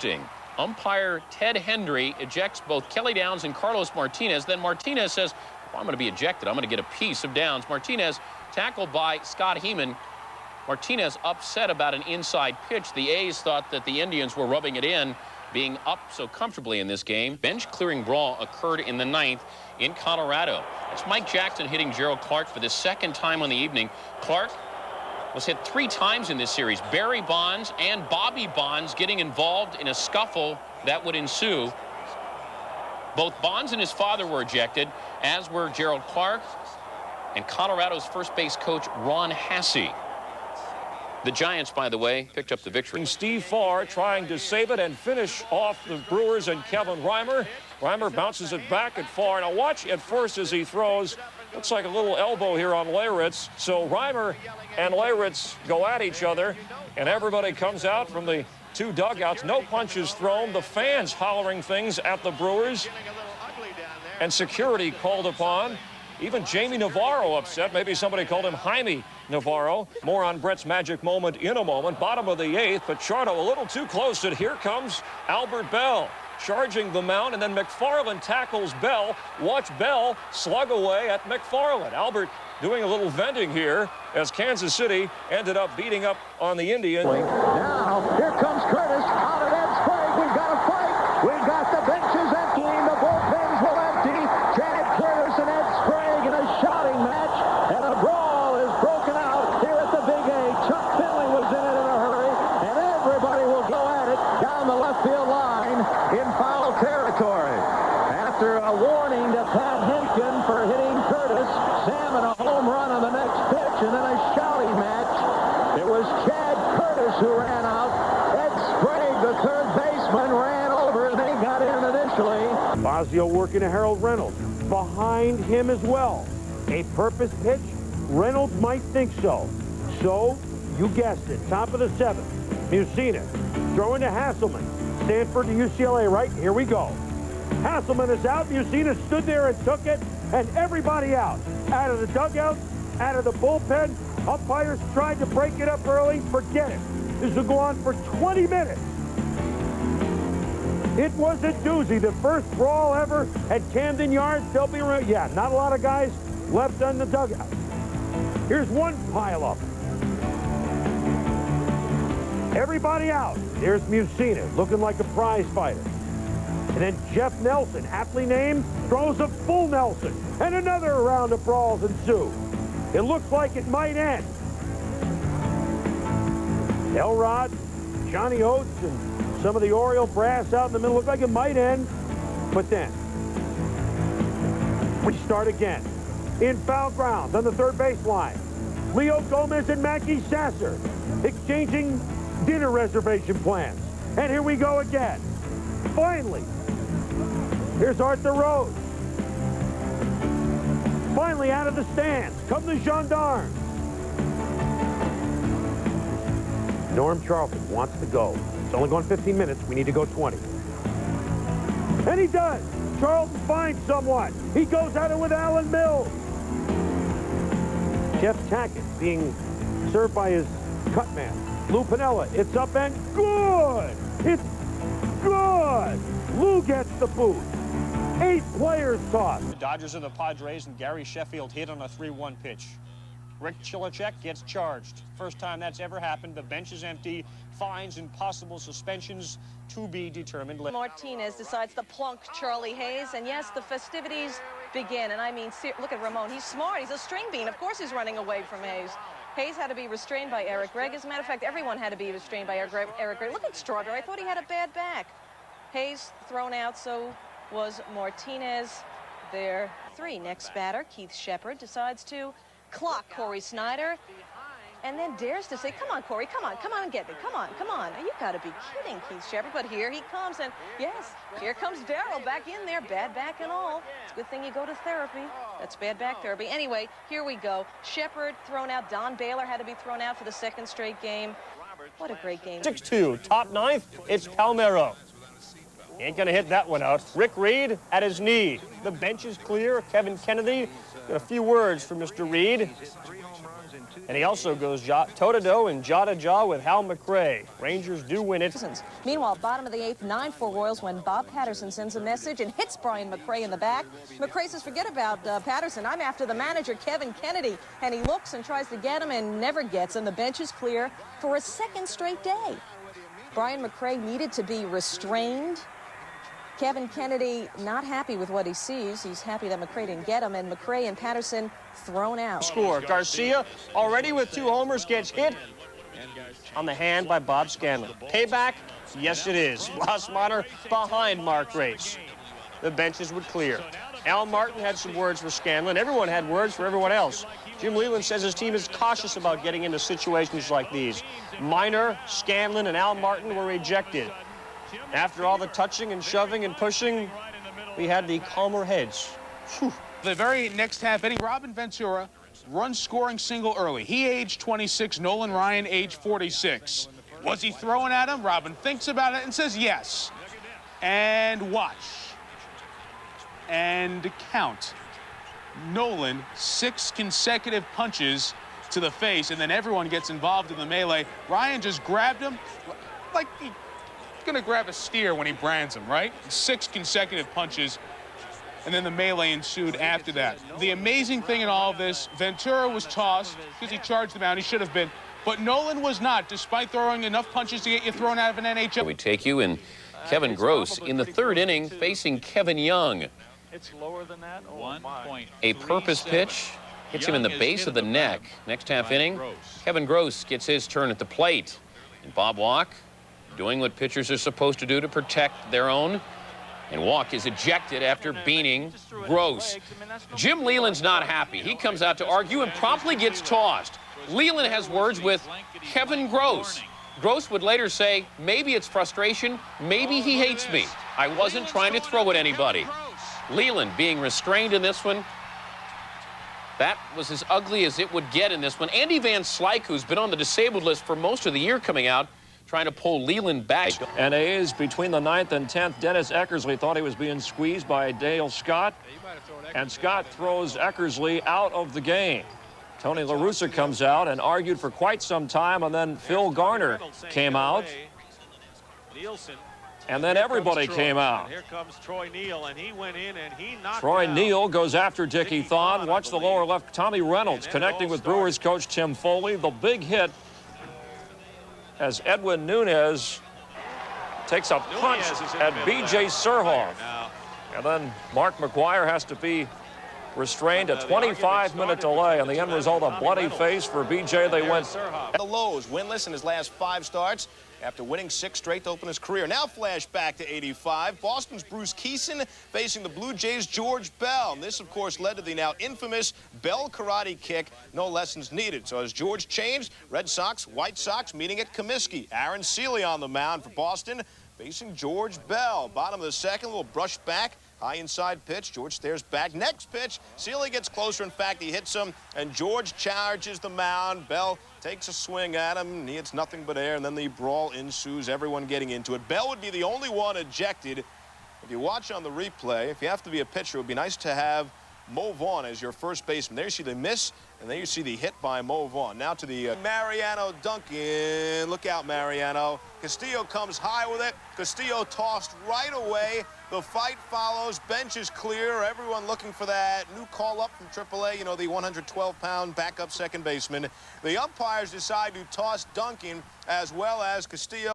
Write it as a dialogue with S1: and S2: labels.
S1: interesting. Umpire Ted Hendry ejects both Kelly Downs and Carlos Martinez. Then Martinez says, well, I'm going to be ejected. I'm going to get a piece of Downs. Martinez tackled by Scott Heeman. Martinez upset about an inside pitch. The A's thought that the Indians were rubbing it in, being up so comfortably in this game. Bench clearing brawl occurred in the 9th in Colorado. It's Mike Jackson hitting Gerald Clark for the second time on the evening. Clark was hit 3 times in this series. Barry Bonds and Bobby Bonds getting involved in a scuffle that would ensue. Both Bonds and his father were ejected, as were Gerald Clark and Colorado's first base coach Ron Hasse. The Giants, by the way, picked up the victory.
S2: Steve Farr trying to save it and finish off the Brewers and Kevin Reimer. Reimer bounces it back at Farr. Now watch at first as he throws. Looks like a little elbow here on Leyritz. So Reimer and Leyritz go at each other, and everybody comes out from the 2 dugouts. No punches thrown. The fans hollering things at the Brewers. And security called upon. Even Jamie Navarro upset. Maybe somebody called him Jaime Navarro. More on Brett's magic moment in a moment. Bottom of the 8th, Pichardo a little too close. And here comes Albert Bell charging the mound, and then McFarland tackles Bell. Watch Bell slug away at McFarland. Albert doing a little venting here as Kansas City ended up beating up on the Indians.
S3: Now, here comes Curtis out of Ed Sprague. We've got a fight. We've got the benches emptying. The bullpens will empty. Chad Curtis and Ed Sprague in a shouting match, and a brawl is broken out here at the Big A. Chuck Finley was in it in a hurry, and everybody will go at it down the left field line in foul territory. After a warning to Pat Henkin for hitting Curtis, Salmon a home run on the next pitch, and then a shouting match. It was Chad Curtis who ran out. Ed Sprague, the third baseman, ran over, and they got in initially.
S4: Fazio working to Harold Reynolds. Behind him as well. A purpose pitch? Reynolds might think so. So, you guessed it, top of the 7th. Mussina throwing to Hasselman. Stanford to UCLA, right? Here we go. Hasselman is out. Mussina stood there and took it, and everybody out. Out of the dugout, out of the bullpen. Umpires tried to break it up early. Forget it. This will go on for 20 minutes. It was a doozy. The first brawl ever at Camden Yards. They'll be, yeah, not a lot of guys left on the dugout. Here's one pileup. Everybody out. There's Mussina, looking like a prize fighter. And then Jeff Nelson, aptly named, throws a full Nelson. And another round of brawls ensue. It looks like it might end. Elrod, Johnny Oates, and some of the Oriole brass out in the middle look like it might end. But then, we start again. In foul ground on the third baseline. Leo Gomez and Mackie Sasser exchanging dinner reservation plans. And here we go again. Finally, here's Arthur Rose. Finally out of the stands come the gendarmes. Norm Charlton wants to go. It's only gone 15 minutes. We need to go 20. And he does. Charlton finds someone. He goes at it with Alan Mills. Jeff Tackett being served by his cut man. Lou Piniella. It's up and good. It's good. Lou gets the boot. 8 players tossed.
S5: The Dodgers and the Padres, and Gary Sheffield hit on a 3-1 pitch. Rick Chilicek gets charged. First time that's ever happened. The bench is empty. Fines and possible suspensions to be determined.
S6: Martinez decides to plunk Charlie Hayes, and yes, the festivities begin. And I mean, look at Ramon. He's smart. He's a string bean. Of course he's running away from Hayes. Hayes had to be restrained by Eric Gregg. As a matter of fact, everyone had to be restrained by Eric Gregg. Look at Strawberry. I thought he had a bad back. Hayes thrown out, so was Martinez. There, 3. Next batter, Keith Shepard, decides to clock Corey Snyder, and then dares to say, come on, Corey, come on and get me. Come on. You got to be kidding, Keith Shepard. But here he comes, and yes, here comes Darryl back in there, bad back and all. It's a good thing you go to therapy. That's bad back therapy. Anyway, here we go. Shepard thrown out. Don Baylor had to be thrown out for the 2nd straight game. What a great game.
S5: 6-2, top 9th, it's Palmeiro. Ain't gonna hit that one out. Rick Reed at his knee. The bench is clear. Kevin Kennedy got a few words for Mr. Reed. And he also goes toe-to-toe and jaw-to-jaw with Hal McRae. Rangers do win it.
S6: Meanwhile, bottom of the eighth, 9-4 Royals when Bob Patterson sends a message and hits Brian McRae in the back. McRae says, forget about Patterson. I'm after the manager, Kevin Kennedy. And he looks and tries to get him and never gets him. The bench is clear for a second straight day. Brian McRae needed to be restrained. Kevin Kennedy not happy with what he sees. He's happy that McRae didn't get him, and McRae and Patterson thrown out.
S5: Score. Garcia, already with 2 homers, gets hit on the hand by Bob Scanlon. Payback? Yes, it is. Ross Minor behind Mark Grace. The benches would clear. Al Martin had some words for Scanlon. Everyone had words for everyone else. Jim Leyland says his team is cautious about getting into situations like these. Minor, Scanlon, and Al Martin were ejected. After all the touching and shoving and pushing, we had the calmer heads. Whew.
S7: The very next half inning, Robin Ventura run scoring single early. He aged 26, Nolan Ryan aged 46. Was he throwing at him? Robin thinks about it and says yes. And watch. And count. Nolan, 6 consecutive punches to the face, and then everyone gets involved in the melee. Ryan just grabbed him like he's gonna grab a steer when he brands him, right? 6 consecutive punches, and then the melee ensued after that. The amazing thing in all of this, Ventura was tossed because he charged the mound. He should have been, but Nolan was not, despite throwing enough punches to get you thrown out of an NHL.
S1: We take you in Kevin Gross in the 3rd inning facing Kevin Young.
S8: It's lower than that. Oh, my.
S1: A purpose pitch hits him in the base of the neck. Next half inning, Kevin Gross gets his turn at the plate. And Bob Walk doing what pitchers are supposed to do to protect their own. And Walk is ejected after beaning Gross. Jim Leyland's not happy. He comes out to argue and promptly gets tossed. Leyland has words with Kevin Gross. Gross would later say, maybe it's frustration, maybe he hates me. I wasn't trying to throw at anybody. Leyland being restrained in this one. That was as ugly as it would get in this one. Andy Van Slyke, who's been on the disabled list for most of the year, coming out, trying to pull Leyland back.
S2: And A's between the 9th and 10th, Dennis Eckersley thought he was being squeezed by Dale Scott. And Scott throws Eckersley out of the game. Tony La Russa comes out and argued for quite some time, and then Phil Garner came out. And then everybody came out.
S8: Here comes Troy Neal, and he went in and he knocked
S2: Troy
S8: out
S2: Neal goes after Dickie Thon. Watch the lower left. Tommy Reynolds connecting with Brewers coach Tim Foley. The big hit as Edwin Nunez takes a punch at B.J. Surhoff. And then Mark McGwire has to be restrained. A 25-minute delay, and the end result, a bloody face for B.J. They went.
S9: The Lows, winless in his last 5 starts after winning 6 straight to open his career. Now flash back to '85. Boston's Bruce Keeson facing the Blue Jays' George Bell. And this, of course, led to the now infamous Bell karate kick. No lessons needed. So as George changed, Red Sox, White Sox meeting at Comiskey. Aaron Seeley on the mound for Boston facing George Bell. Bottom of the 2nd, a little brush back. High inside pitch. George stares back. Next pitch. Seeley gets closer. In fact, he hits him, and George charges the mound. Bell takes a swing at him. He hits nothing but air, and then the brawl ensues, everyone getting into it. Bell would be the only one ejected. If you watch on the replay, if you have to be a pitcher, it would be nice to have Mo Vaughn as your first baseman. There you see the miss, and there you see the hit by Mo Vaughn. Now to the Mariano Duncan. Look out, Mariano. Castillo comes high with it. Castillo tossed right away. The fight follows. Bench is clear. Everyone looking for that new call up from AAA, you know, the 112-pound backup second baseman. The umpires decide to toss Duncan as well as Castillo.